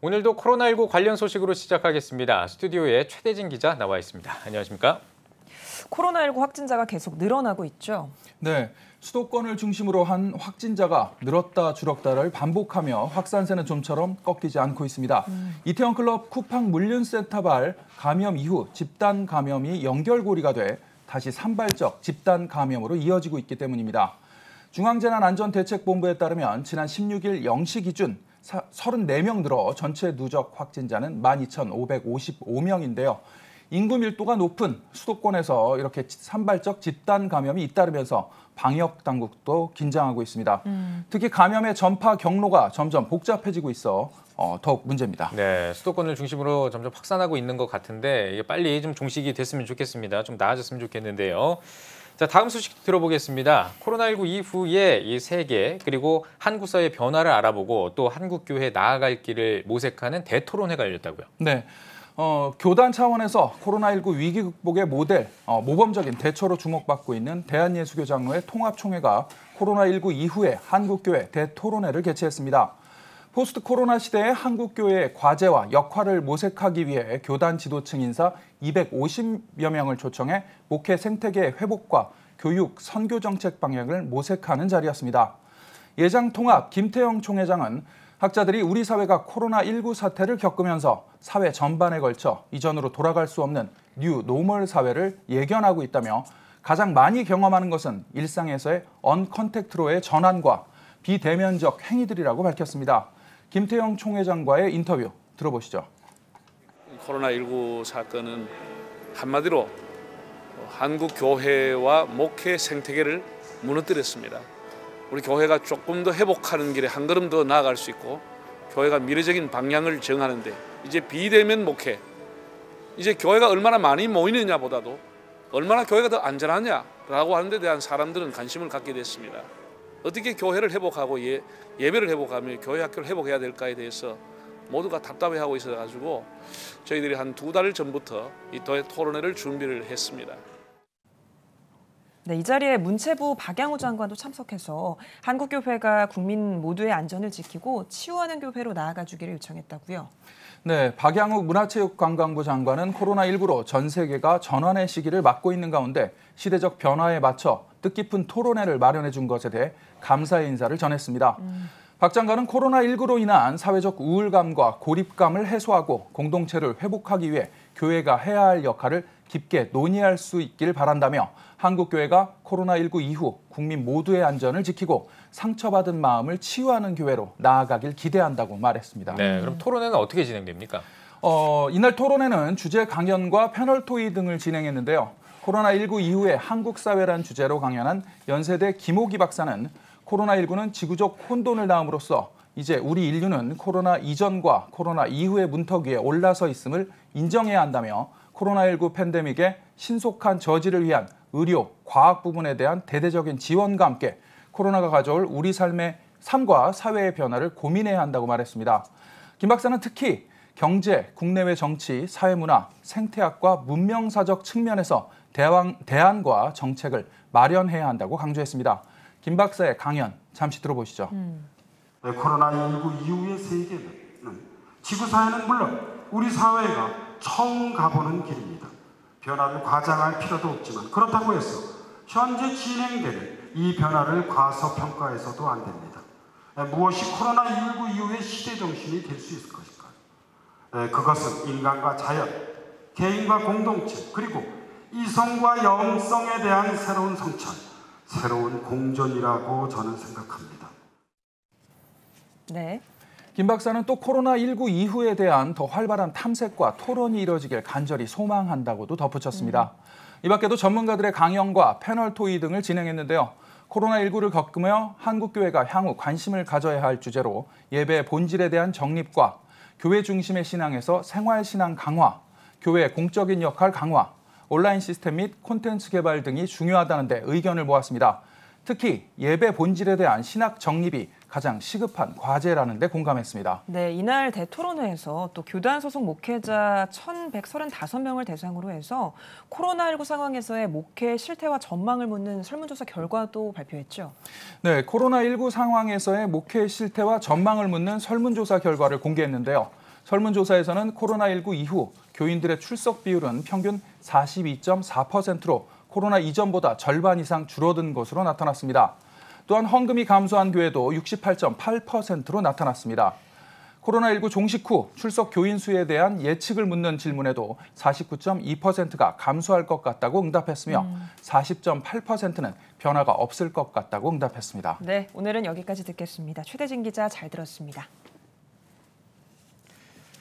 오늘도 코로나19 관련 소식으로 시작하겠습니다. 스튜디오에 최대진 기자 나와 있습니다. 안녕하십니까? 코로나19 확진자가 계속 늘어나고 있죠. 네, 수도권을 중심으로 한 확진자가 늘었다 줄었다를 반복하며 확산세는 좀처럼 꺾이지 않고 있습니다. 이태원 클럽 쿠팡 물륜센터발 감염 이후 집단 감염이 연결고리가 돼 다시 산발적 집단 감염으로 이어지고 있기 때문입니다. 중앙재난안전대책본부에 따르면 지난 16일 0시 기준 34명 늘어 전체 누적 확진자는 12,555명인데요. 인구 밀도가 높은 수도권에서 이렇게 산발적 집단 감염이 잇따르면서 방역 당국도 긴장하고 있습니다. 특히 감염의 전파 경로가 점점 복잡해지고 있어 더욱 문제입니다. 네, 수도권을 중심으로 점점 확산하고 있는 것 같은데 이게 빨리 좀 종식이 됐으면 좋겠습니다. 좀 나아졌으면 좋겠는데요. 자, 다음 소식 들어보겠습니다. 코로나19 이후에 이 세계 그리고 한국 사회의 변화를 알아보고 또 한국 교회에 나아갈 길을 모색하는 대토론회가 열렸다고요. 네. 교단 차원에서 코로나19 위기 극복의 모델, 모범적인 대처로 주목받고 있는 대한예수교 장로회 통합총회가 코로나19 이후에 한국교회 대토론회를 개최했습니다. 포스트 코로나 시대의 한국교회의 과제와 역할을 모색하기 위해 교단 지도층 인사 250여 명을 초청해 목회 생태계 회복과 교육, 선교 정책 방향을 모색하는 자리였습니다. 예장 통합 김태영 총회장은 학자들이 우리 사회가 코로나19 사태를 겪으면서 사회 전반에 걸쳐 이전으로 돌아갈 수 없는 뉴 노멀 사회를 예견하고 있다며 가장 많이 경험하는 것은 일상에서의 언컨택트로의 전환과 비대면적 행위들이라고 밝혔습니다. 김태영 총회장과의 인터뷰 들어보시죠. 코로나19 사건은 한마디로 한국 교회와 목회 생태계를 무너뜨렸습니다. 우리 교회가 조금 더 회복하는 길에 한 걸음 더 나아갈 수 있고 교회가 미래적인 방향을 정하는데 이제 비대면 목회, 이제 교회가 얼마나 많이 모이느냐보다도 얼마나 교회가 더 안전하냐라고 하는 데 대한 사람들은 관심을 갖게 됐습니다. 어떻게 교회를 회복하고 예배를 회복하며 교회 학교를 회복해야 될까에 대해서 모두가 답답해하고 있어가지고 저희들이 한 2달 전부터 이 토론회를 준비를 했습니다. 네, 이 자리에 문체부 박양호 장관도 참석해서 한국교회가 국민 모두의 안전을 지키고 치유하는 교회로 나아가주기를 요청했다고요. 네, 박양욱 문화체육관광부 장관은 코로나19로 전 세계가 전환의 시기를 맞고 있는 가운데 시대적 변화에 맞춰 뜻깊은 토론회를 마련해 준 것에 대해 감사의 인사를 전했습니다. 박 장관은 코로나19로 인한 사회적 우울감과 고립감을 해소하고 공동체를 회복하기 위해 교회가 해야 할 역할을 깊게 논의할 수 있길 바란다며 한국교회가 코로나19 이후 국민 모두의 안전을 지키고 상처받은 마음을 치유하는 교회로 나아가길 기대한다고 말했습니다. 네, 그럼 토론회는 어떻게 진행됩니까? 이날 토론회는 주제 강연과 패널 토의 등을 진행했는데요. 코로나19 이후에 한국 사회란 주제로 강연한 연세대 김호기 박사는 코로나19는 지구적 혼돈을 낳음으로써 이제 우리 인류는 코로나 이전과 코로나 이후의 문턱 위에 올라서 있음을 인정해야 한다며 코로나19 팬데믹의 신속한 저지를 위한 의료, 과학 부분에 대한 대대적인 지원과 함께 코로나가 가져올 우리 삶과 사회의 변화를 고민해야 한다고 말했습니다. 김 박사는 특히 경제, 국내외 정치, 사회문화, 생태학과 문명사적 측면에서 대안과 정책을 마련해야 한다고 강조했습니다. 김 박사의 강연 잠시 들어보시죠. 코로나19 이후의 세계는 지구사회는 물론 우리 사회가 처음 가보는 길입니다. 변화를 과장할 필요도 없지만 그렇다고 해서 현재 진행되는 이 변화를 과소평가해서도 안 됩니다. 무엇이 코로나19 이후의 시대정신이 될 수 있을 것일까요? 그것은 인간과 자연, 개인과 공동체, 그리고 이성과 영성에 대한 새로운 성찰, 새로운 공존이라고 저는 생각합니다. 네. 김 박사는 또 코로나19 이후에 대한 더 활발한 탐색과 토론이 이뤄지길 간절히 소망한다고도 덧붙였습니다. 이 밖에도 전문가들의 강연과 패널 토의 등을 진행했는데요. 코로나19를 겪으며 한국교회가 향후 관심을 가져야 할 주제로 예배의 본질에 대한 정립과 교회 중심의 신앙에서 생활신앙 강화, 교회의 공적인 역할 강화, 온라인 시스템 및 콘텐츠 개발 등이 중요하다는 데 의견을 모았습니다. 특히 예배 본질에 대한 신학 정립이 가장 시급한 과제라는 데 공감했습니다. 네, 이날 대토론회에서 또 교단 소속 목회자 1,135명을 대상으로 해서 코로나19 상황에서의 목회 실태와 전망을 묻는 설문조사 결과도 발표했죠. 네, 코로나19 상황에서의 목회 실태와 전망을 묻는 설문조사 결과를 공개했는데요. 설문조사에서는 코로나19 이후 교인들의 출석 비율은 평균 42.4%로 코로나 이전보다 절반 이상 줄어든 것으로 나타났습니다. 또한 헌금이 감소한 교회도 68.8%로 나타났습니다. 코로나19 종식 후 출석 교인 수에 대한 예측을 묻는 질문에도 49.2%가 감소할 것 같다고 응답했으며 40.8%는 변화가 없을 것 같다고 응답했습니다. 네, 오늘은 여기까지 듣겠습니다. 최대진 기자 잘 들었습니다.